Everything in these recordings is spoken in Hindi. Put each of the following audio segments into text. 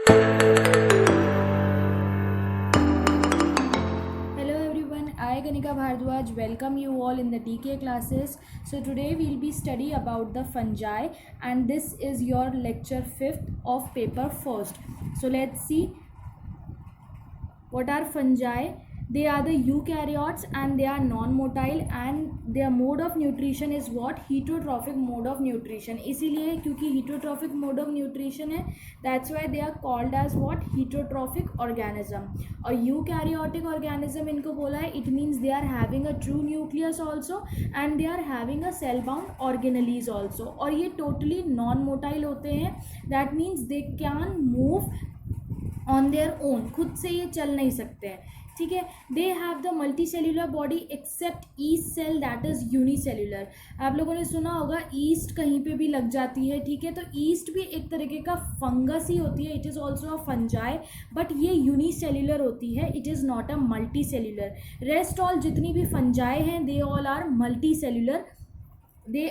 Hello everyone, I Ganika Bhardwaj welcome you all in the DK classes. So today we'll be study about the fungi and this is your lecture 5th of paper 1st. So let's see what are fungi. They are the eukaryotes and they are non-motile and their mode of nutrition is what? Heterotrophic mode of nutrition. इसीलिए क्योंकि heterotrophic mode of nutrition है, that's why they are called as what? Heterotrophic organism. और eukaryotic organism इनको बोला है, it means they are having a true nucleus also and they are having a cell bound organelles also. और ये totally non-motile होते हैं, that means they can move on their own, खुद से ये चल नहीं सकते हैं, ठीक है. They have the multi cellular body except yeast cell that is unicellular. आप लोगों ने सुना होगा ईस्ट कहीं पे भी लग जाती है, ठीक है. तो ईस्ट भी एक तरीके का फंगस ही होती है, it is also a fungi, but ये यूनिसेल्यूलर होती है, it is not a multi cellular. Rest all जितनी भी फंजाई हैं they all are multi cellular. They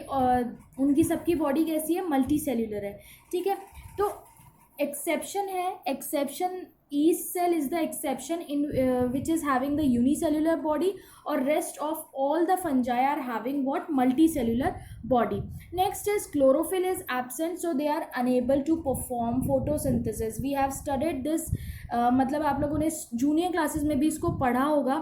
उनकी सबकी बॉडी कैसी है? मल्टी सेल्यूलर है, ठीक है. तो एक्सेप्शन है, exception yeast cell is the exception in which is having the unicellular body और rest of all the fungi are having what? Multi cellular body. Next is chlorophyll is absent, so they are unable to perform photosynthesis. We have studied this, मतलब आप लोगों ने जूनियर क्लासेस में भी इसको पढ़ा होगा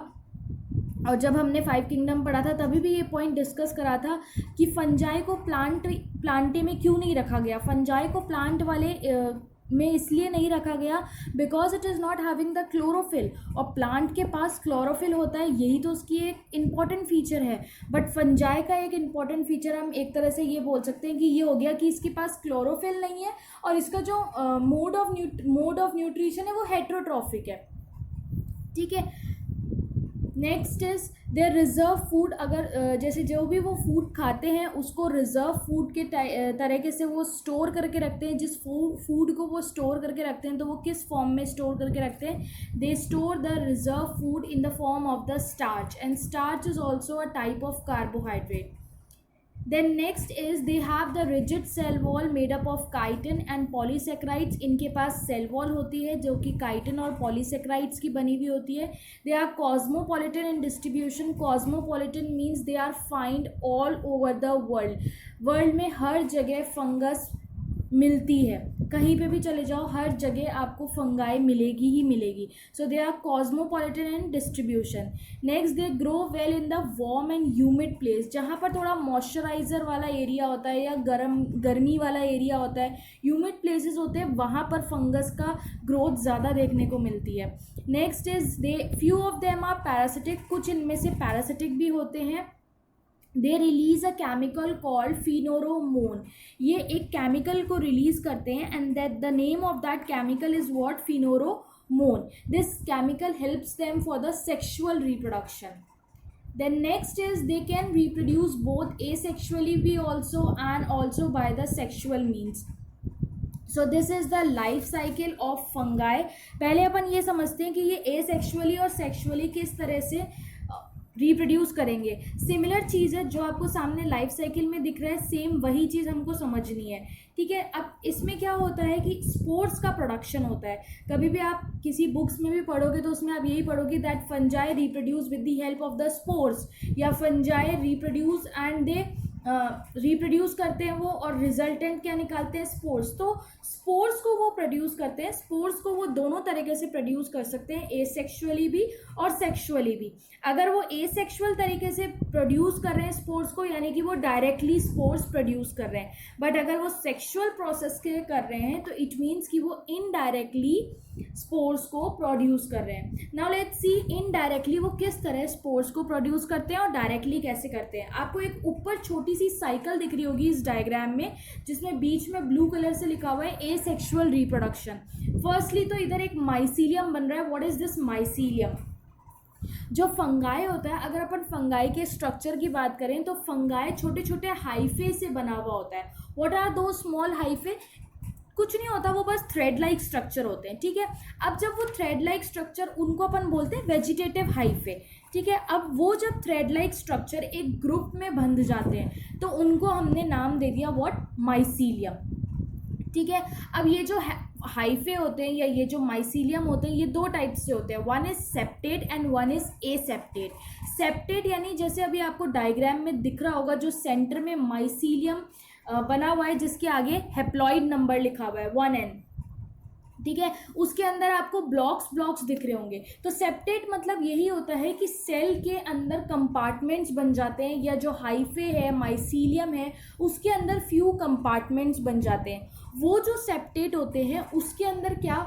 और जब हमने 5 किंगडम पढ़ा था तभी भी ये पॉइंट डिस्कस करा था कि फंजाई को प्लांटे में क्यों नहीं रखा गया. फंजाई को प्लांट वाले में इसलिए नहीं रखा गया because it is not having the chlorophyll, और प्लांट के पास क्लोरोफिल होता है, यही तो उसकी एक इम्पॉर्टेंट फीचर है. बट फंजाई का एक इम्पॉर्टेंट फीचर हम एक तरह से ये बोल सकते हैं कि ये हो गया कि इसके पास क्लोरोफिल नहीं है और इसका जो मोड ऑफ न्यूट्रिशन है वो हेट्रोट्रॉफिक है, ठीक है. Next is their reserve food. अगर जैसे जो भी वो फूड खाते हैं उसको रिजर्व फूड के तरीके से वो स्टोर करके रखते हैं. जिस फूड को वो स्टोर करके रखते हैं तो वो किस फॉर्म में स्टोर करके रखते हैं? They store the reserve food in the form of the starch and starch is also a type of carbohydrate. Then next is they have the rigid cell wall made up of chitin and polysaccharides. इनके पास cell wall होती है जो कि chitin और polysaccharides की बनी हुई होती है. They are cosmopolitan in distribution. Cosmopolitan means they are found all over the world. World में हर जगह फंगस मिलती है, कहीं पे भी चले जाओ हर जगह आपको फंगाई मिलेगी ही मिलेगी. So they are cosmopolitan in distribution. Next they grow well in the warm and humid place. जहाँ पर थोड़ा मॉइस्चराइजर वाला एरिया होता है या गर्मी वाला एरिया होता है, ह्यूमिड प्लेसेस होते हैं, वहाँ पर फंगस का ग्रोथ ज़्यादा देखने को मिलती है. Next is they few of them are parasitic. कुछ इनमें से पैरासिटिक भी होते हैं. They release a chemical called pheromone. ये एक केमिकल को रिलीज करते हैं and that the name of that chemical is what? Pheromone. This chemical helps them for the sexual reproduction. Then next is they can reproduce both asexually भी also and also by the sexual means. So this is the life cycle of fungi. पहले अपन ये समझते हैं कि ये asexually और sexually किस तरह से रिप्रोड्यूस करेंगे. सिमिलर चीज़ है जो आपको सामने लाइफ साइकिल में दिख रहा है, सेम वही चीज़ हमको समझनी है, ठीक है. अब इसमें क्या होता है कि स्पोर्स का प्रोडक्शन होता है. कभी भी आप किसी बुक्स में भी पढ़ोगे तो उसमें आप यही पढ़ोगे that fungi reproduce with the help of the spores, या fungi reproduce and they reproduce करते हैं वो और रिजल्टेंट क्या निकालते हैं? स्पोर्स. तो स्पोर्स को वो प्रोड्यूस करते हैं. स्पोर्स को वो दोनों तरीके से प्रोड्यूस कर सकते हैं, एसेक्सुअली भी और सेक्सुअली भी. अगर वो एसेक्सुअल तरीके से प्रोड्यूस कर रहे हैं स्पोर्स को, यानी कि वो डायरेक्टली स्पोर्स प्रोड्यूस कर रहे हैं, बट अगर वो सेक्सुअल प्रोसेस के कर रहे हैं तो इट मीन्स कि वो इनडायरेक्टली स्पोर्स को प्रोड्यूस कर रहे हैं. नाउ लेट्स सी इनडायरेक्टली वो किस तरह स्पोर्स को प्रोड्यूस करते हैं और डायरेक्टली कैसे करते हैं. आपको एक ऊपर छोटी सी साइकिल दिख रही होगी इस डायग्राम में, जिसमें बीच में ब्लू कलर से लिखा हुआ है एसेक्सुअल रिप्रोडक्शन. फर्स्टली तो इधर एक माइसीलियम बन रहा है. What is this mycelium? जो फंगाई होता है, अगर अपन फंगाई के स्ट्रक्चर की बात करें तो फंगाई छोटे छोटे हाइफे से बना हुआ होता है. व्हाट आर दो स्मॉल हाइफे? कुछ नहीं होता, वो बस थ्रेड लाइक स्ट्रक्चर होते हैं, ठीक है. अब जब वो थ्रेड लाइक स्ट्रक्चर, उनको अपन बोलते हैं वेजिटेटिव हाइफे, ठीक है. अब वो जब थ्रेड लाइक स्ट्रक्चर एक ग्रुप में बंध जाते हैं तो उनको हमने नाम दे दिया व्हाट? माइसीलियम. ठीक है। अब ये जो हाइफे होते हैं या ये जो माइसीलियम होते हैं, ये दो टाइप से होते हैं, one is septate and one is aseptate. Septate यानी जैसे अभी आपको डायग्राम में दिख रहा होगा, जो सेंटर में माइसीलियम बना हुआ है जिसके आगे हेप्लॉइड नंबर लिखा हुआ है 1N, ठीक है, उसके अंदर आपको ब्लॉक्स दिख रहे होंगे। तो सेप्टेट मतलब यही होता है कि सेल के अंदर कंपार्टमेंट्स बन जाते हैं, या जो हाइफे है माइसीलियम है उसके अंदर फ्यू कंपार्टमेंट्स बन जाते हैं। वो जो सेप्टेट होते हैं उसके अंदर क्या,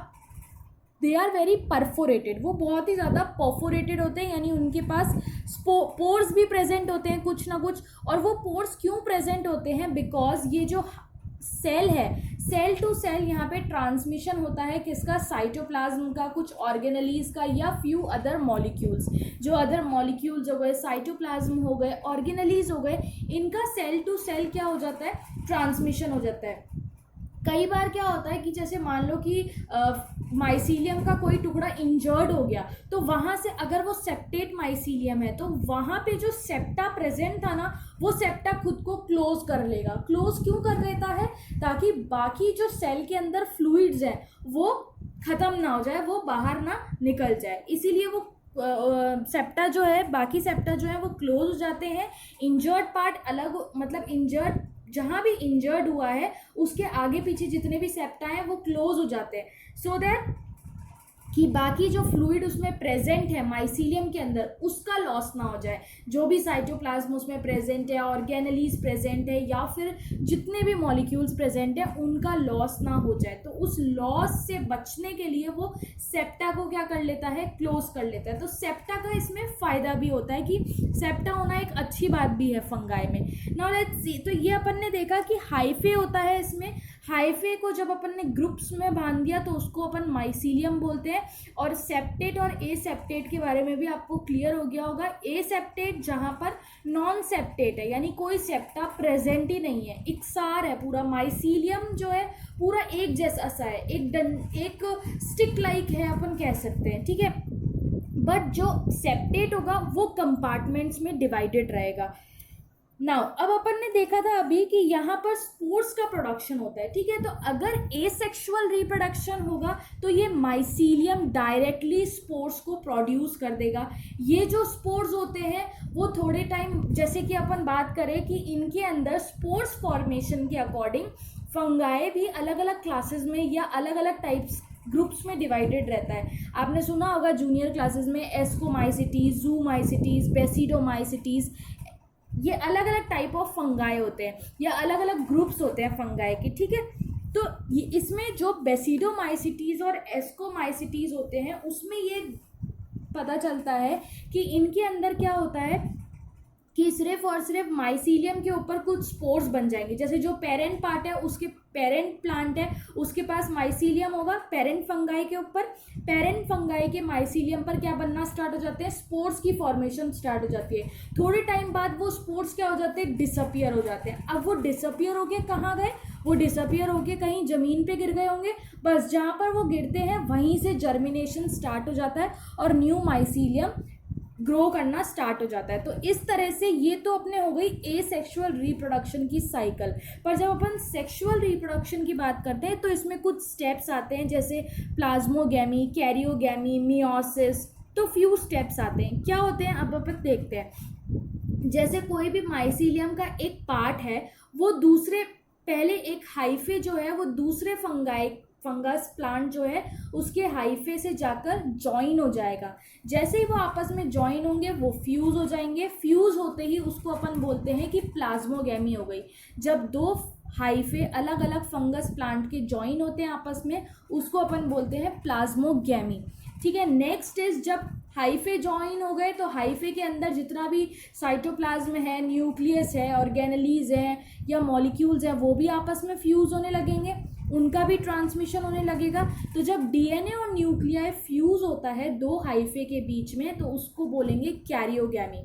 दे आर वेरी परफोरेटेड, वो बहुत ही ज़्यादा परफोरेटेड होते हैं, यानी उनके पास पोर्स भी प्रेजेंट होते हैं कुछ ना कुछ। और वो पोर्स क्यों प्रेजेंट होते हैं, बिकॉज ये जो सेल है, सेल टू सेल यहाँ पे ट्रांसमिशन होता है किसका, साइटोप्लाज्म का, कुछ ऑर्गेनेलीज का, या फ्यू अदर मॉलिक्यूल्स। जो अदर मॉलिक्यूल्स हो गए, साइटोप्लाज्म हो गए, ऑर्गेनेलीज हो गए, इनका सेल टू सेल क्या हो जाता है, ट्रांसमिशन हो जाता है। कई बार क्या होता है कि जैसे मान लो कि माइसीलियम का कोई टुकड़ा इंजर्ड हो गया, तो वहाँ से अगर वो सेप्टेट माइसीलियम है तो वहाँ पे जो सेप्टा प्रेजेंट था ना, वो सेप्टा खुद को क्लोज कर लेगा। क्लोज क्यों कर लेता है, ताकि बाकी जो सेल के अंदर फ्लूइड्स हैं वो ख़त्म ना हो जाए, वो बाहर ना निकल जाए, इसीलिए वो सेप्टा जो है, बाकी सेप्टा जो है वो क्लोज हो जाते हैं। इंजर्ड पार्ट अलग, मतलब इंजर्ड जहाँ भी इंजर्ड हुआ है उसके आगे पीछे जितने भी सेप्टा हैं वो क्लोज हो जाते हैं, सो दैट कि बाकी जो फ्लूइड उसमें प्रेजेंट है माइसीलियम के अंदर उसका लॉस ना हो जाए। जो भी साइटोप्लाज्म उसमें प्रेजेंट है, ऑर्गेनेलीज प्रेजेंट है, या फिर जितने भी मॉलिक्यूल्स प्रेजेंट है उनका लॉस ना हो जाए। तो उस लॉस से बचने के लिए वो सेप्टा को क्या कर लेता है, क्लोज कर लेता है। तो सेप्टा का इसमें फ़ायदा भी होता है कि सेप्टा होना एक अच्छी बात भी है फंगाई में। नाउ लेट्स सी, तो ये अपन ने देखा कि हाइफे होता है इसमें। हाइफे को जब अपन ने ग्रुप्स में बांध दिया तो उसको अपन माइसीलियम बोलते हैं। और सेप्टेट और एसेप्टेट के बारे में भी आपको क्लियर हो गया होगा। एसेप्टेट जहाँ पर नॉन सेप्टेट है, यानी कोई सेप्टा प्रेजेंट ही नहीं है, इकसार है पूरा, माइसीलियम जो है पूरा एक जैसा सा है, एक स्टिक लाइक है अपन कह सकते हैं, ठीक है। बट जो सेप्टेट होगा वो कंपार्टमेंट्स में डिवाइडेड रहेगा। नाउ अब अपन ने देखा था अभी कि यहाँ पर स्पोर्स का प्रोडक्शन होता है, ठीक है। तो अगर एसेक्सुअल रिप्रोडक्शन होगा तो ये माइसीलियम डायरेक्टली स्पोर्स को प्रोड्यूस कर देगा। ये जो स्पोर्स होते हैं वो थोड़े टाइम, जैसे कि अपन बात करें कि इनके अंदर स्पोर्स फॉर्मेशन के अकॉर्डिंग फंगाई भी अलग अलग क्लासेस में या अलग अलग टाइप्स ग्रुप्स में डिवाइडेड रहता है। आपने सुना होगा जूनियर क्लासेस में एस्कोमाइसिटीज, जूमाइसिटीज, बेसिडोमाइसिटीज, ये अलग अलग टाइप ऑफ फंगाई होते हैं या अलग अलग ग्रुप्स होते हैं फंगाई के, ठीक है। तो ये इसमें जो बेसिडोमाइसिटीज और एस्कोमाइसिटीज होते हैं उसमें ये पता चलता है कि इनके अंदर क्या होता है कि सिर्फ और सिर्फ माइसीलियम के ऊपर कुछ स्पोर्स बन जाएंगे। जैसे जो पेरेंट पार्ट है, उसके पेरेंट प्लांट है, उसके पास माइसीलियम होगा पेरेंट फंगाई के ऊपर। पेरेंट फंगाई के माइसीलियम पर क्या बनना स्टार्ट हो जाते हैं, स्पोर्स की फॉर्मेशन स्टार्ट हो जाती है। थोड़े टाइम बाद वो स्पोर्स क्या हो जाते हैं, डिसअपियर हो जाते हैं। अब वो डिसअपियर होके कहाँ गए, वो डिसअपियर होके कहीं ज़मीन पे गिर गए होंगे, बस जहाँ पर वो गिरते हैं वहीं से जर्मिनेशन स्टार्ट हो जाता है और न्यू माइसीलियम ग्रो करना स्टार्ट हो जाता है। तो इस तरह से ये तो अपने हो गई एसेक्सुअल रिप्रोडक्शन की साइकिल। पर जब अपन सेक्सुअल रिप्रोडक्शन की बात करते हैं तो इसमें कुछ स्टेप्स आते हैं, जैसे प्लाज्मोगैमी, कैरियोगैमी, मियोसिस, तो फ्यू स्टेप्स आते हैं। क्या होते हैं अब अपन देखते हैं। जैसे कोई भी माइसीलियम का एक पार्ट है, वो दूसरे, पहले एक हाइफे जो है वो दूसरे फंगस प्लांट जो है उसके हाइफे से जाकर ज्वाइन हो जाएगा। जैसे ही वो आपस में ज्वाइन होंगे वो फ्यूज़ हो जाएंगे। फ्यूज़ होते ही उसको अपन बोलते हैं कि प्लाज्मोगैमी हो गई। जब दो हाइफे अलग अलग फंगस प्लांट के ज्वाइन होते हैं आपस में, उसको अपन बोलते हैं प्लाज्मोगैमी, ठीक है। नेक्स्ट इज जब हाइफे ज्वाइन हो गए तो हाइफे के अंदर जितना भी साइटोप्लाज्म है, न्यूक्लियस है, ऑर्गेनेलीज है या मॉलिक्यूल्स है, वो भी आपस में फ्यूज़ होने लगेंगे, उनका भी ट्रांसमिशन होने लगेगा। तो जब डीएनए और न्यूक्लियाई फ्यूज होता है दो हाइफे के बीच में तो उसको बोलेंगे कैरियोगैमी।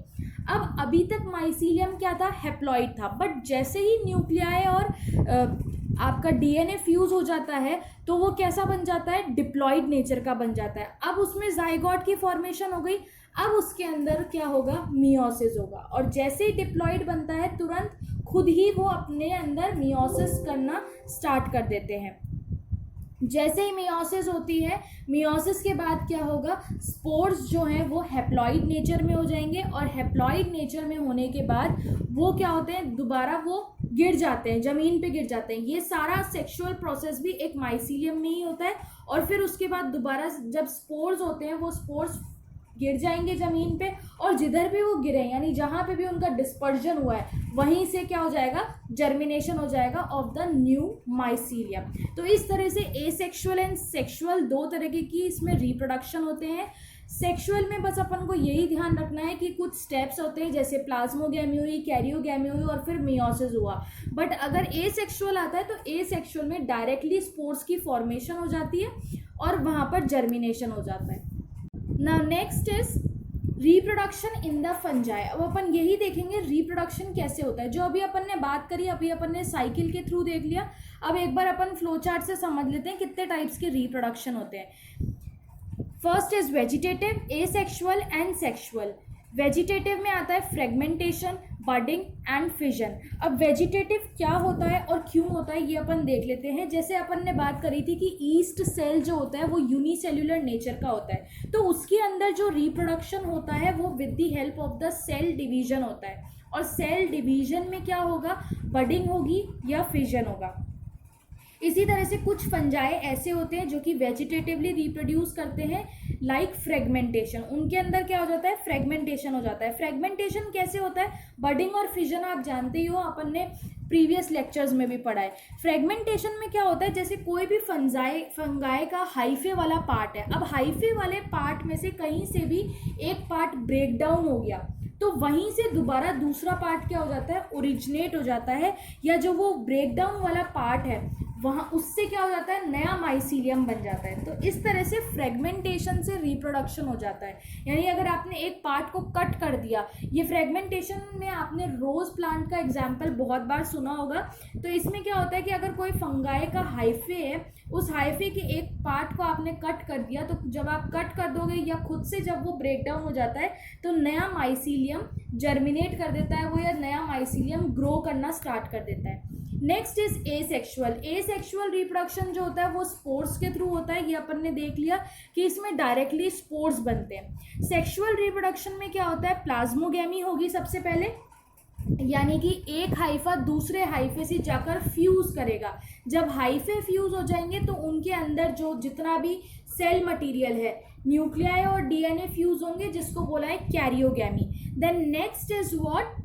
अब अभी तक माइसीलियम क्या था, हेप्लॉइड था, बट जैसे ही न्यूक्लियाई और आपका डीएनए फ्यूज हो जाता है तो वो कैसा बन जाता है, डिप्लॉइड नेचर का बन जाता है। अब उसमें जाइगोट की फॉर्मेशन हो गई, अब उसके अंदर क्या होगा, मियोसिस होगा। और जैसे ही डिप्लॉइड बनता है तुरंत खुद ही वो अपने अंदर मियोसिस करना स्टार्ट कर देते हैं। जैसे ही मियोसिस होती है, मियोसिस के बाद क्या होगा, स्पोर्स जो हैं वो हैप्लॉइड नेचर में हो जाएंगे, और हैप्लॉइड नेचर में होने के बाद वो क्या होते हैं, दोबारा वो गिर जाते हैं, ज़मीन पे गिर जाते हैं। ये सारा सेक्सुअल प्रोसेस भी एक माइसीलियम में ही होता है, और फिर उसके बाद दोबारा जब स्पोर्स होते हैं वो स्पोर्स गिर जाएंगे ज़मीन पे, और जिधर भी वो गिरे यानी जहाँ पे भी उनका डिस्पर्जन हुआ है वहीं से क्या हो जाएगा, जर्मिनेशन हो जाएगा ऑफ द न्यू माइसीलियम। तो इस तरह से एसेक्सुअल एंड सेक्सुअल दो तरह की इसमें रिप्रोडक्शन होते हैं। सेक्सुअल में बस अपन को यही ध्यान रखना है कि कुछ स्टेप्स होते हैं, जैसे प्लाज्मोगैमी हुई, कैरियोगैमी हुई, और फिर मियोसिस हुआ। बट अगर एसेक्सुअल आता है तो एसेक्सुअल में डायरेक्टली स्पोर्स की फॉर्मेशन हो जाती है और वहाँ पर जर्मिनेशन हो जाता है। Now next is reproduction in the fungi. अब अपन यही देखेंगे रिप्रोडक्शन कैसे होता है। जो अभी अपन ने बात करी, अभी अपन ने साइकिल के थ्रू देख लिया, अब एक बार अपन फ्लो चार्ट से समझ लेते हैं कितने टाइप्स के रिप्रोडक्शन होते हैं। First is vegetative, asexual and sexual. Vegetative में आता है फ्रेगमेंटेशन, बडिंग एंड फिजन। अब वेजिटेटिव क्या होता है और क्यों होता है ये अपन देख लेते हैं। जैसे अपन ने बात करी थी कि ईस्ट सेल जो होता है वो यूनिसेल्युलर नेचर का होता है, तो उसके अंदर जो रिप्रोडक्शन होता है वो with the help of the cell division होता है, और सेल डिवीजन में क्या होगा, बडिंग होगी या फिजन होगा। इसी तरह से कुछ फंजाई ऐसे होते हैं जो कि वेजिटेटिवली रिप्रोड्यूस करते हैं, लाइक फ्रेगमेंटेशन। उनके अंदर क्या हो जाता है, फ्रेगमेंटेशन हो जाता है। फ्रेगमेंटेशन कैसे होता है, बडिंग और फिजन आप जानते ही हो, अपन ने प्रीवियस लेक्चर्स में भी पढ़ा है। फ्रेगमेंटेशन में क्या होता है, जैसे कोई भी फंगाई का हाइफे वाला पार्ट है, अब हाइफे वाले पार्ट में से कहीं से भी एक पार्ट ब्रेक डाउन हो गया तो वहीं से दोबारा दूसरा पार्ट क्या हो जाता है, ओरिजिनेट हो जाता है, या जो वो ब्रेक डाउन वाला पार्ट है वहाँ उससे क्या हो जाता है, नया माइसीलियम बन जाता है। तो इस तरह से फ्रेगमेंटेशन से रिप्रोडक्शन हो जाता है। यानी अगर आपने एक पार्ट को कट कर दिया, ये फ्रेगमेंटेशन में आपने रोज प्लांट का एग्जाम्पल बहुत बार सुना होगा। तो इसमें क्या होता है कि अगर कोई फंगाई का हाइफे है, उस हाइफे के एक पार्ट को आपने कट कर दिया, तो जब आप कट कर दोगे या खुद से जब वो ब्रेक डाउन हो जाता है तो नया माइसीलियम जर्मिनेट कर देता है वो, या नया माइसीलियम ग्रो करना स्टार्ट कर देता है। Next is asexual. Asexual reproduction जो होता है वो स्पोर्स के थ्रू होता है, ये अपन ने देख लिया कि इसमें डायरेक्टली स्पोर्स बनते हैं। सेक्सुअल रिप्रोडक्शन में क्या होता है, प्लाज्मोगैमी होगी सबसे पहले, यानी कि एक हाइफा दूसरे हाइफे से जाकर फ्यूज करेगा। जब हाइफे फ्यूज हो जाएंगे तो उनके अंदर जो जितना भी सेल मटेरियल है, न्यूक्लियाई और डीएनए फ्यूज होंगे, जिसको बोला है karyogamy. Then next is what,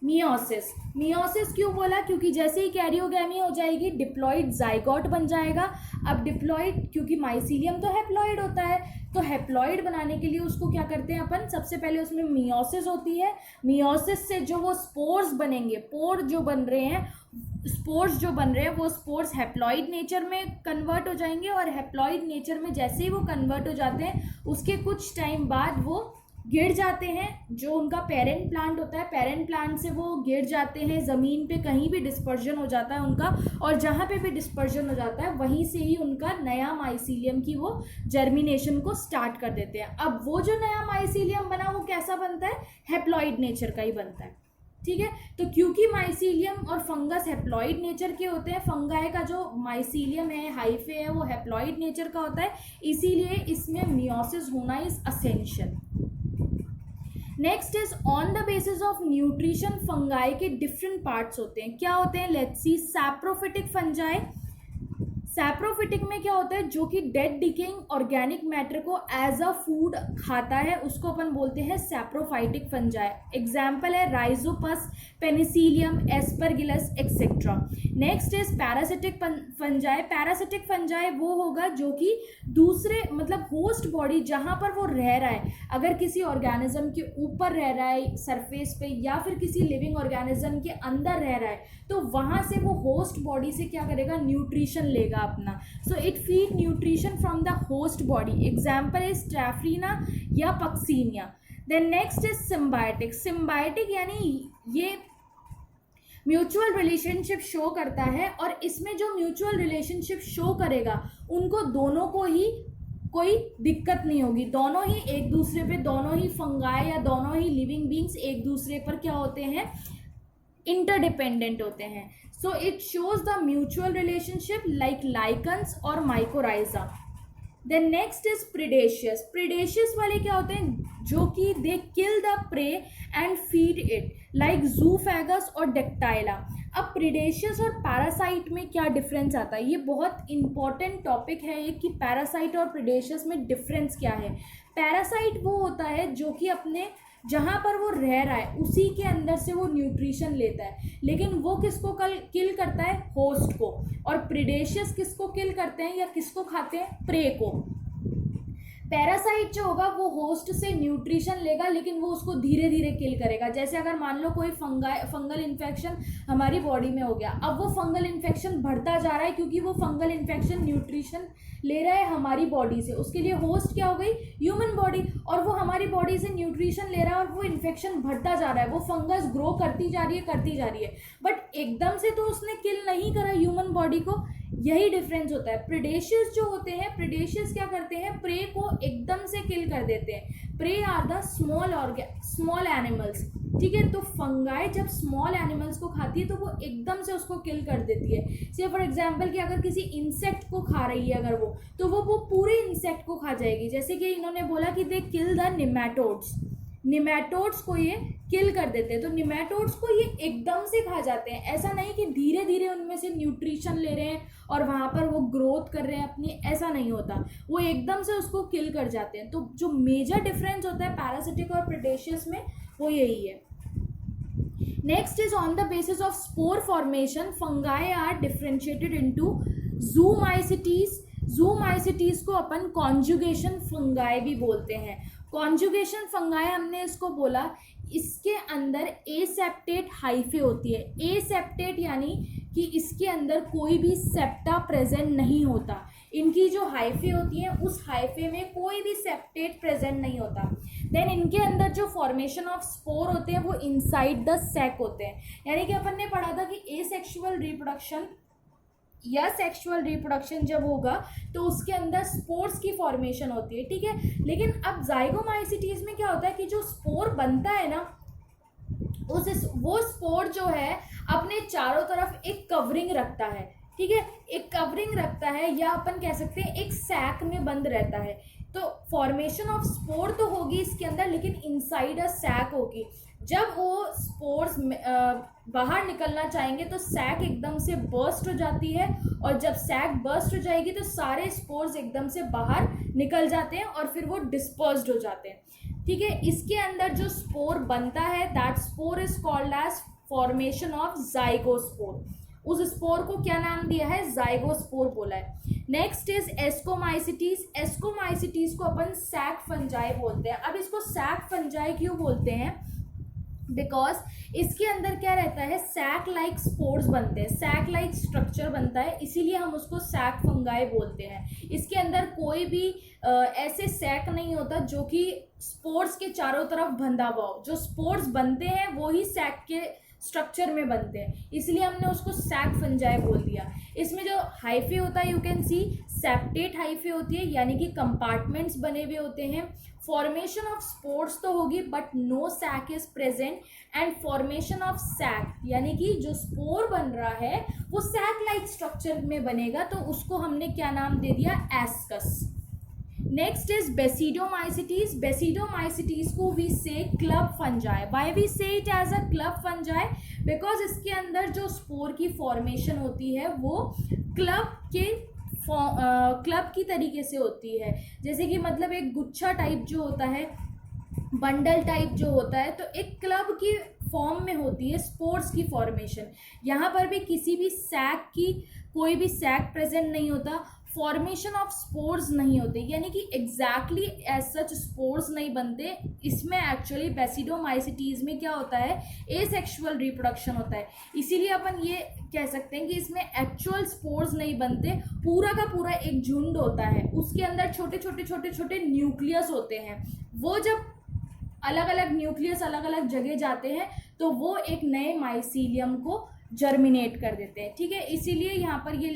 meiosis. Meiosis क्यों बोला, क्योंकि जैसे ही कैरियोगैमी हो जाएगी डिप्लॉइड जाइगोट बन जाएगा। अब डिप्लॉइड, क्योंकि माइसीलियम तो हैप्लॉइड होता है, तो हैप्लॉइड बनाने के लिए उसको क्या करते हैं अपन, सबसे पहले उसमें मियोसिस होती है। मियोसिस से जो वो स्पोर्स बनेंगे, स्पोर्स जो बन रहे हैं वो स्पोर्स हैप्लॉइड नेचर में कन्वर्ट हो जाएंगे, और हैप्लॉइड नेचर में जैसे ही वो कन्वर्ट हो जाते हैं उसके कुछ टाइम बाद वो गिर जाते हैं। जो उनका पेरेंट प्लांट होता है, पेरेंट प्लांट से वो गिर जाते हैं ज़मीन पे, कहीं भी डिस्पर्जन हो जाता है उनका, और जहाँ पे भी डिस्पर्जन हो जाता है वहीं से ही उनका नया माइसीलियम की वो जर्मिनेशन को स्टार्ट कर देते हैं। अब वो जो नया माइसीलियम बना वो कैसा बनता है, हैप्लॉइड नेचर का ही बनता है। ठीक है, तो क्योंकि माइसीलियम और फंगस हैप्लॉइड नेचर के होते हैं, फंगाई का जो माइसीलियम है, हाइफे है, वो हैप्लॉइड नेचर का होता है, इसीलिए इसमें मियोसिस होना is essential. Next is on the basis of nutrition fungi के डिफरेंट पार्ट्स होते हैं। क्या होते हैं, let's see, saprophytic fungi. Saprophytic में क्या होता है, जो कि डेड डिकेइंग ऑर्गेनिक मैटर को एज अ फूड खाता है, उसको अपन बोलते हैं सैप्रोफाइटिक फंजाई। एग्जाम्पल है Rhizopus, Penicillium, Aspergillus etcetera. Next is parasitic fungi. Parasitic fungi वो होगा जो कि दूसरे मतलब होस्ट बॉडी जहाँ पर वो रह रहा है, अगर किसी ऑर्गेनिज्म के ऊपर रह रहा है सरफेस पे, या फिर किसी लिविंग ऑर्गेनिज्म के अंदर रह रहा है, तो वहाँ से वो होस्ट बॉडी से क्या करेगा, न्यूट्रिशन लेगा अपना। So it feed nutrition from the host body. Example is स्ट्रैफ्रीना या Puccinia. Then next is symbiotic. Symbiotic यानी ये म्यूचुअल रिलेशनशिप शो करता है, और इसमें जो म्यूचुअल रिलेशनशिप शो करेगा उनको दोनों को ही कोई दिक्कत नहीं होगी, दोनों ही एक दूसरे पे, दोनों ही फंगाई या दोनों ही लिविंग बींग्स एक दूसरे पर क्या होते हैं, इंटरडिपेंडेंट होते हैं. So it shows the mutual relationship like lichens और mycorrhiza. Then next is predacious. Predacious वाले क्या होते हैं, जो कि they kill the prey and feed it like Zoophagus और डेक्टाइला. अब प्रीडेशियस और पैरासाइट में क्या डिफरेंस आता है, ये बहुत इंपॉर्टेंट टॉपिक है ये कि पैरासाइट और प्रीडेशियस में डिफरेंस क्या है. पैरासाइट वो होता है जो कि अपने जहाँ पर वो रह रहा है उसी के अंदर से वो न्यूट्रिशन लेता है, लेकिन वो किसको किल करता है, होस्ट को. और प्रीडेशियस किसको किल करते हैं या किसको खाते हैं, प्रे को. पैरासाइट जो होगा वो होस्ट से न्यूट्रिशन लेगा, लेकिन वो उसको धीरे धीरे किल करेगा. जैसे अगर मान लो कोई फंगल इन्फेक्शन हमारी बॉडी में हो गया, अब वो फंगल इन्फेक्शन बढ़ता जा रहा है क्योंकि वो फंगल इन्फेक्शन न्यूट्रिशन ले रहा है हमारी बॉडी से. उसके लिए होस्ट क्या हो गई, ह्यूमन बॉडी, और वो हमारी बॉडी से न्यूट्रिशन ले रहा है और वो इन्फेक्शन बढ़ता जा रहा है, वो फंगस ग्रो करती जा रही है, बट एकदम से तो उसने किल नहीं करा ह्यूमन बॉडी को. यही डिफरेंस होता है. प्रीडेशियस जो होते हैं, प्रीडेशियस क्या करते हैं, प्रे को एकदम से किल कर देते हैं. Prey are the small animals. ठीक है, तो फंगाई जब स्मॉल एनिमल्स को खाती है तो वो एकदम से उसको किल कर देती है. से फॉर एग्जांपल कि अगर किसी इंसेक्ट को खा रही है अगर वो, तो वो पूरे इंसेक्ट को खा जाएगी. जैसे कि इन्होंने बोला कि दे किल द निमेटोड्स को ये किल कर देते हैं. तो निमेटोड्स को ये एकदम से खा जाते हैं. ऐसा नहीं कि धीरे धीरे उनमें से न्यूट्रिशन ले रहे हैं और वहाँ पर वो ग्रोथ कर रहे हैं अपनी, ऐसा नहीं होता, वो एकदम से उसको किल कर जाते हैं. तो जो मेजर डिफरेंस होता है पैरासिटिक और प्रीडेशियस में वो यही है. Next is on the basis of spore formation fungi are differentiated into zygomycetes. Zygomycetes को अपन कॉन्जुगेशन फंगाई भी बोलते हैं. कॉन्जुगेशन फंगाई हमने इसको बोला, इसके अंदर एसेप्टेट हाइफे होती है. एसेप्टेट यानी कि इसके अंदर कोई भी सेप्टा प्रेजेंट नहीं होता. इनकी जो हाइफे होती है उस हाइफे में कोई भी सेप्टेट प्रेजेंट नहीं होता. देन इनके अंदर जो फॉर्मेशन ऑफ स्पोर होते हैं वो इनसाइड द सैक होते हैं. यानी कि अपन ने पढ़ा था कि एसेक्सुअल रिप्रोडक्शन या सेक्सुअल रिप्रोडक्शन जब होगा तो उसके अंदर स्पोर्स की फॉर्मेशन होती है. ठीक है, लेकिन अब जाइगोमाइसिटीज में क्या होता है कि जो स्पोर बनता है ना, वो स्पोर जो है अपने चारों तरफ एक कवरिंग रखता है. ठीक है, एक कवरिंग रखता है या अपन कह सकते हैं एक सैक में बंद रहता है. तो फॉर्मेशन ऑफ स्पोर तो होगी इसके अंदर, लेकिन इनसाइड अ सैक होगी. जब वो स्पोर्स बाहर निकलना चाहेंगे तो सैक एकदम से बर्स्ट हो जाती है, और जब सैक बर्स्ट हो जाएगी तो सारे स्पोर्स एकदम से बाहर निकल जाते हैं और फिर वो डिस्पर्स्ड हो जाते हैं. ठीक है, इसके अंदर जो स्पोर बनता है that spore is called as formation of zygospore. उस स्पोर को क्या नाम दिया है, जाइगोस्पोर बोला है. Next is ascomycetes. एस्कोमाइसिटीज को अपन सैक फंजाई बोलते हैं. अब इसको सैक फंजाई क्यों बोलते हैं, बिकॉज इसके अंदर क्या रहता है, सैक लाइक स्पोर्स बनते हैं, सैक लाइक स्ट्रक्चर बनता है, इसीलिए हम उसको सैक फंगाई बोलते हैं. इसके अंदर कोई भी ऐसे सैक नहीं होता जो कि स्पोर्स के चारों तरफ बंधा हुआ हो. जो स्पोर्स बनते हैं वो ही सैक के स्ट्रक्चर में बनते हैं, इसलिए हमने उसको सैक फंजाई बोल दिया. इसमें जो हाइफे होता है you can see septate hyphae होती है, यानी कि कंपार्टमेंट्स बने हुए होते हैं. फॉर्मेशन ऑफ स्पोर्स तो होगी but no sac is present. And formation of sac यानी कि जो स्पोर बन रहा है वो सैक लाइक स्ट्रक्चर में बनेगा, तो उसको हमने क्या नाम दे दिया, ascus. Next is basidiomycetes. Basidiomycetes को we say club fungi. Why we say it as a club fungi, because इसके अंदर जो स्पोर की फॉर्मेशन होती है वो क्लब की तरीके से होती है. जैसे कि मतलब एक गुच्छा टाइप जो होता है, बंडल टाइप जो होता है, तो एक क्लब की फॉर्म में होती है स्पोर्स की फॉर्मेशन. यहाँ पर भी किसी भी सैक की कोई भी सैक प्रेजेंट नहीं होता, फॉर्मेशन ऑफ स्पोर्स नहीं होते, यानी कि एग्जैक्टली एज सच स्पोर्स नहीं बनते. इसमें एक्चुअली बेसिडोमाइसिटीज में क्या होता है, एसेक्सुअल रिप्रोडक्शन होता है, इसीलिए अपन ये कह सकते हैं कि इसमें एक्चुअल स्पोर्स नहीं बनते. पूरा का पूरा एक झुंड होता है, उसके अंदर छोटे छोटे न्यूक्लियस होते हैं. वो जब अलग अलग न्यूक्लियस अलग अलग जगह जाते हैं तो वो एक नए माइसीलियम को जर्मिनेट कर देते हैं. ठीक है, इसीलिए यहाँ पर ये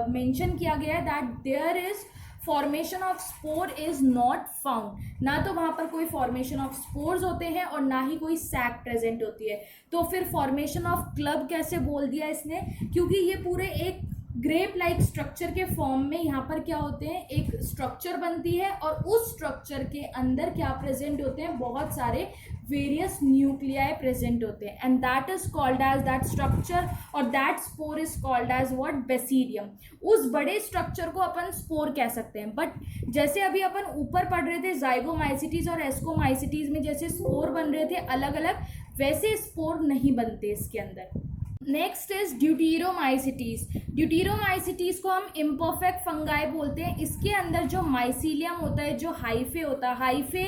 मेंशन किया गया है that there is formation of spore is not found, ना तो वहाँ पर कोई फॉर्मेशन ऑफ स्पोर्स होते हैं और ना ही कोई सैक प्रेजेंट होती है। तो फिर फॉर्मेशन ऑफ क्लब कैसे बोल दिया इसने, क्योंकि ये पूरे एक ग्रेप लाइक स्ट्रक्चर के फॉर्म में यहाँ पर क्या होते हैं, एक स्ट्रक्चर बनती है और उस स्ट्रक्चर के अंदर क्या प्रेजेंट होते हैं, बहुत सारे वेरियस न्यूक्लियाई प्रेजेंट होते हैं, and that is called as that structure और that spore is called as what, basidium. उस बड़े स्ट्रक्चर को अपन स्पोर कह सकते हैं। बट जैसे अभी अपन ऊपर पढ़ रहे थे जाइगोमाइसिटीज और एस्कोमाइसिटीज में जैसे स्पोर बन रहे थे अलग अलग, वैसे स्पोर नहीं बनते इसके अंदर। Next is deuteromycetes. ड्यूटेरोमाइसिटीज को हम इम्परफेक्ट फंगाई बोलते हैं। इसके अंदर जो माइसीलियम होता है, जो हाइफे होता है, हाइफे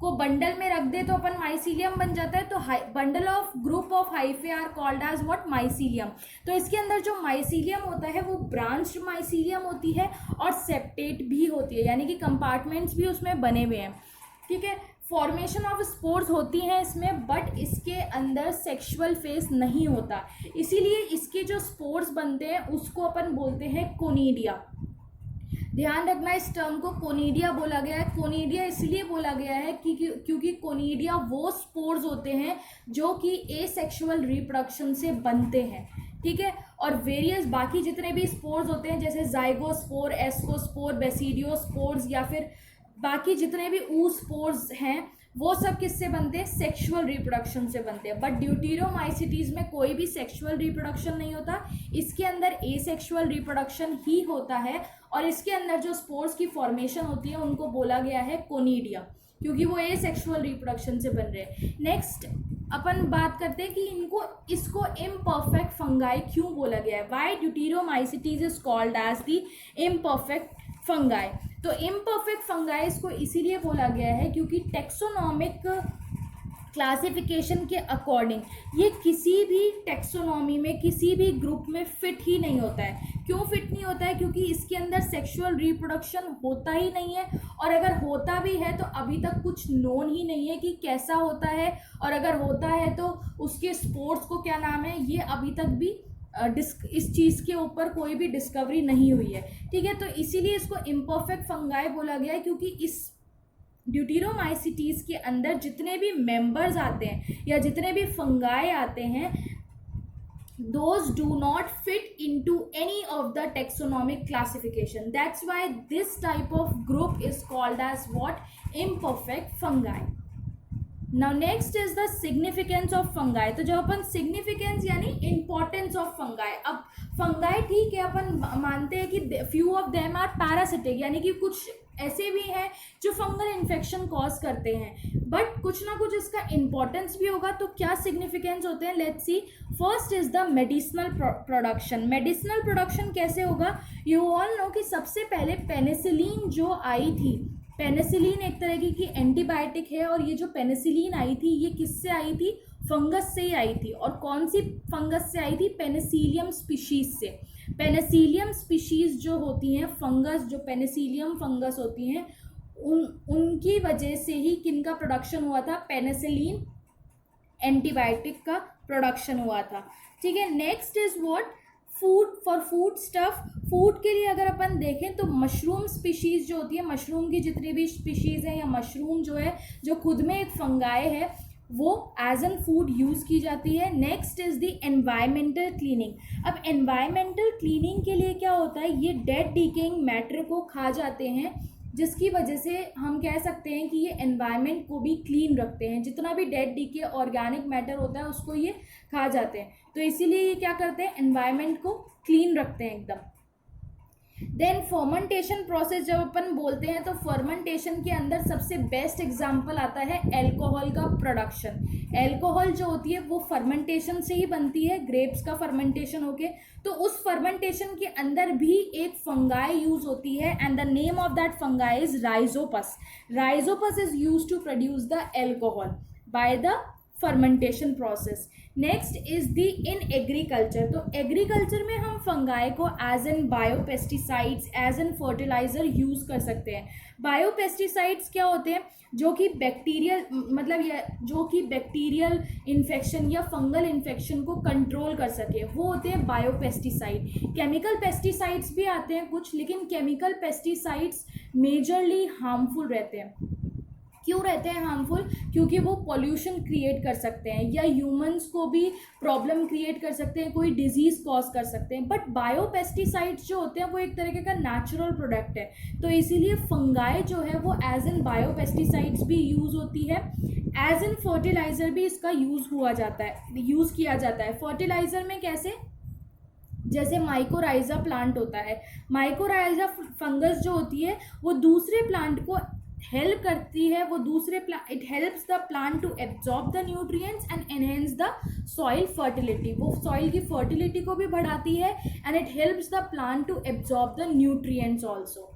को बंडल में रख दे तो अपन माइसीलियम बन जाता है, तो bundle of group of hyphae are called as what, mycelium. तो इसके अंदर जो माइसीलियम होता है वो ब्रांच्ड माइसीलियम होती है और सेप्टेट भी होती है, यानी कि कंपार्टमेंट्स भी उसमें बने हुए हैं। ठीक है, फॉर्मेशन ऑफ स्पोर्स होती हैं इसमें, बट इसके अंदर सेक्सुअल फेज नहीं होता, इसीलिए इसके जो स्पोर्स बनते हैं उसको अपन बोलते हैं कोनिडिया। ध्यान रखना, इस टर्म को कोनिडिया बोला गया है। कोनिडिया इसलिए बोला गया है क्योंकि कोनिडिया वो स्पोर्स होते हैं जो कि एसेक्सुअल रिप्रोडक्शन से बनते हैं। ठीक है, और वेरियस बाकी जितने भी स्पोर्स होते हैं जैसे जाइगोस्पोर, एस्कोस्पोर, बेसिडियोस्पोर्स या फिर बाकी जितने भी ऊस्पोर्स हैं वो सब किससे बनते हैं, सेक्सुअल रिप्रोडक्शन से बनते हैं। बट ड्यूटेरोमाइसिटीज में कोई भी सेक्सुअल रिप्रोडक्शन नहीं होता, इसके अंदर एसेक्सुअल रिप्रोडक्शन ही होता है और इसके अंदर जो स्पोर्स की फॉर्मेशन होती है उनको बोला गया है कोनिडिया, क्योंकि वो एसेक्सुअल रिप्रोडक्शन से बन रहे हैं। नेक्स्ट अपन बात करते हैं कि इसको इम्परफेक्ट फंगाई क्यों बोला गया है, why deuteromycetes is called as the imperfect fungi. तो इम्परफेक्ट फंगाई इसको इसीलिए बोला गया है क्योंकि टेक्सोनॉमिक क्लासिफिकेशन के अकॉर्डिंग ये किसी भी टेक्सोनॉमी में, किसी भी ग्रुप में फिट ही नहीं होता है। क्यों फिट नहीं होता है, क्योंकि इसके अंदर सेक्सुअल रिप्रोडक्शन होता ही नहीं है, और अगर होता भी है तो अभी तक कुछ नोन ही नहीं है कि कैसा होता है, और अगर होता है तो उसके स्पोर्स को क्या नाम है, ये अभी तक भी इस चीज़ के ऊपर कोई भी डिस्कवरी नहीं हुई है। ठीक है, तो इसीलिए इसको इम्परफेक्ट फंगाई बोला गया है, क्योंकि इस ड्यूटेरोमाइसिटीज के अंदर जितने भी मेंबर्स आते हैं या जितने भी फंगाई आते हैं, those do not fit into any of the taxonomic classification. That's why this type of group is called as what, imperfect fungi. Now next is the significance of fungi. तो जब अपन significance यानी importance of fungi, अब fungi ठीक है अपन मानते हैं कि few of them are parasitic, यानी कि कुछ ऐसे भी हैं जो फंगल इन्फेक्शन कॉज करते हैं, बट कुछ ना कुछ इसका इम्पोर्टेंस भी होगा। तो क्या सिग्निफिकेंस होते हैं, let's see. First is the medicinal production. Medicinal production कैसे होगा, यू ऑल नो कि सबसे पहले पेनिसिलिन जो आई थी, पेनिसिलिन एक तरह की एंटीबायोटिक है, और ये जो पेनिसिलिन आई थी ये किससे आई थी, फंगस से ही आई थी। और कौन सी फंगस से आई थी, पेनिसिलियम स्पीशीज से। पेनिसिलियम स्पीशीज जो होती हैं फंगस, जो पेनिसिलियम फंगस होती हैं, उनकी वजह से ही किनका प्रोडक्शन हुआ था, पेनिसिलिन एंटीबायोटिक का प्रोडक्शन हुआ था। ठीक है, next is what, food for food stuff. Food के लिए अगर अपन देखें तो मशरूम स्पीशीज़ जो होती है, मशरूम की जितनी भी स्पीशीज़ हैं या मशरूम जो है जो खुद में एक फंगाई है, वो एज एन फूड यूज़ की जाती है। Next is the environmental cleaning. अब एनवायरमेंटल क्लीनिंग के लिए क्या होता है, ये डेड डिकेइंग मैटर को खा जाते हैं, जिसकी वजह से हम कह सकते हैं कि ये एनवायरनमेंट को भी क्लीन रखते हैं। जितना भी डेड डीके ऑर्गेनिक मैटर होता है उसको ये खा जाते हैं, तो इसीलिए ये क्या करते हैं, एनवायरनमेंट को क्लीन रखते हैं एकदम। देन फर्मेंटेशन प्रोसेस जब अपन बोलते हैं तो फर्मेंटेशन के अंदर सबसे बेस्ट एग्जांपल आता है अल्कोहल का प्रोडक्शन। अल्कोहल जो होती है वो फर्मेंटेशन से ही बनती है, ग्रेप्स का फर्मेंटेशन होके। तो उस फर्मेंटेशन के अंदर भी एक फंगाई यूज होती है, and the name of that fungi is rhizopus. Rhizopus is use to produce the alcohol by the fermentation process. Next is the in agriculture. तो एग्रीकल्चर में हम फंगाई को as an biopesticides, as an fertiliser use कर सकते हैं. बायोपेस्टिसाइड्स क्या होते हैं? जो कि बैक्टीरियल जो कि बैक्टीरियल इन्फेक्शन या फंगल इन्फेक्शन को कंट्रोल कर सके, वो होते हैं बायोपेस्टिसाइड. केमिकल पेस्टिसाइड्स भी आते हैं कुछ, लेकिन केमिकल पेस्टिसाइड्स मेजरली हार्मफुल रहते हैं. क्यों रहते हैं हार्मफुल? क्योंकि वो पॉल्यूशन क्रिएट कर सकते हैं या ह्यूमंस को भी प्रॉब्लम क्रिएट कर सकते हैं, कोई डिजीज कॉज कर सकते हैं. बट बायोपेस्टिसाइड्स जो होते हैं वो एक तरीके का नेचुरल प्रोडक्ट है, तो इसीलिए फंगाई जो है वो एज एन बायोपेस्टिसाइड्स भी यूज होती है, एज एन फर्टिलाइजर भी इसका यूज किया जाता है. फर्टिलाइजर में कैसे? जैसे माइकोराइजा प्लांट होता है, माइकोराइजा फंगस जो होती है वो दूसरे प्लांट को हेल्प करती है, वो it helps the plant to absorb the nutrients and enhance the soil fertility. वो सॉइल की फर्टिलिटी को भी बढ़ाती है and it helps the plant to absorb the nutrients also.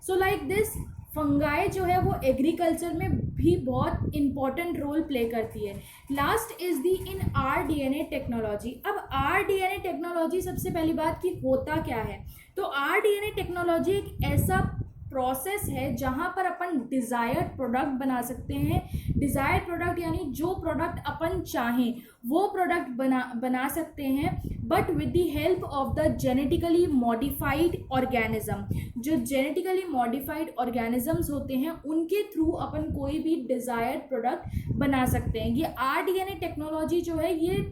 So like this fungi जो है वो एग्रीकल्चर में भी बहुत इंपॉर्टेंट रोल प्ले करती है. Last is the in rDNA technology. अब rDNA टेक्नोलॉजी, सबसे पहली बात कि होता क्या है. तो rDNA टेक्नोलॉजी एक ऐसा प्रोसेस है जहाँ पर अपन डिज़ायर्ड प्रोडक्ट बना सकते हैं. डिज़ायर्ड प्रोडक्ट यानी जो प्रोडक्ट अपन चाहें वो प्रोडक्ट बना सकते हैं, but with the help of the genetically modified organism. जो जेनेटिकली मॉडिफाइड ऑर्गेनिजम्स होते हैं उनके थ्रू अपन कोई भी डिज़ायर्ड प्रोडक्ट बना सकते हैं. ये rDNA टेक्नोलॉजी जो है ये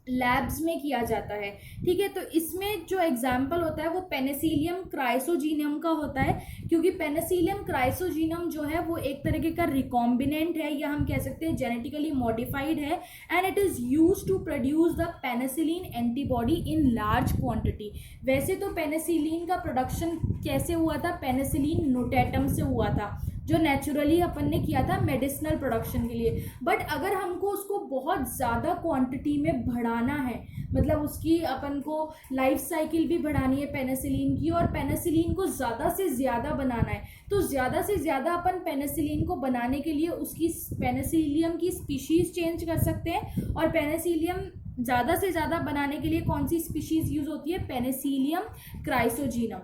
लैब्स में किया जाता है. ठीक है, तो इसमें जो एग्जाम्पल होता है वो पेनिसिलियम क्राइसोजीनम का होता है, क्योंकि पेनिसिलियम क्राइसोजीनम जो है वो एक तरीके का रिकॉम्बिनेंट है, या हम कह सकते हैं जेनेटिकली मॉडिफाइड है, and it is use to produce the penicillin antibody in large quantity. वैसे तो पेनिसिलिन का प्रोडक्शन कैसे हुआ था? पेनिसिलिन नोटेटम से हुआ था, जो नेचुरली अपन ने किया था मेडिसिनल प्रोडक्शन के लिए. बट अगर हमको उसको बहुत ज़्यादा क्वांटिटी में बढ़ाना है, मतलब उसकी अपन को लाइफ साइकिल भी बढ़ानी है पेनिसिलिन की, और पेनिसिलिन को ज़्यादा से ज़्यादा बनाना है, तो ज़्यादा से ज़्यादा अपन पेनिसिलिन को बनाने के लिए उसकी पेनिसिलियम की स्पीशीज़ चेंज कर सकते हैं. और पेनिसिलियम ज़्यादा से ज़्यादा बनाने के लिए कौन सी स्पीशीज़ यूज़ होती है? पेनिसिलियम क्राइसोजीनम.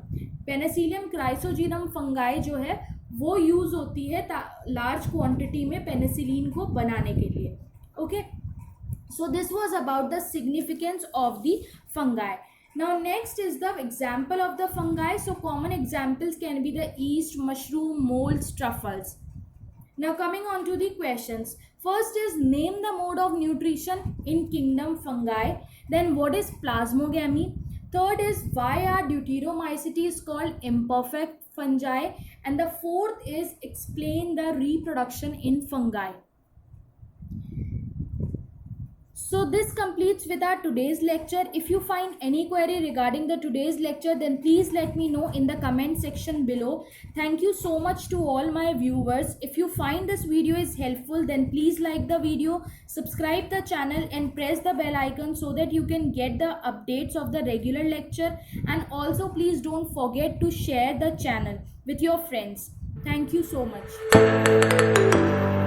पेनिसिलियम क्राइसोजीनम फंगाई जो है वो यूज़ होती है लार्ज क्वांटिटी में पेनिसिलिन को बनाने के लिए. Okay, so this was about the significance of the fungi. Now next is the example of the fungi. So common examples can be the yeast, mushroom, molds, truffles. Now coming on to the questions. First is name the mode of nutrition in kingdom fungi. Then what is plasmogamy? Third is why are Deuteromycetes called imperfect fungi? And the fourth is explain the reproduction in fungi. So this completes with our today's lecture. If you find any query regarding the today's lecture, then please let me know in the comment section below. Thank you so much to all my viewers. If you find this video is helpful, then please like the video, subscribe the channel and press the bell icon so that you can get the updates of the regular lecture. And also please don't forget to share the channel with your friends. Thank you so much.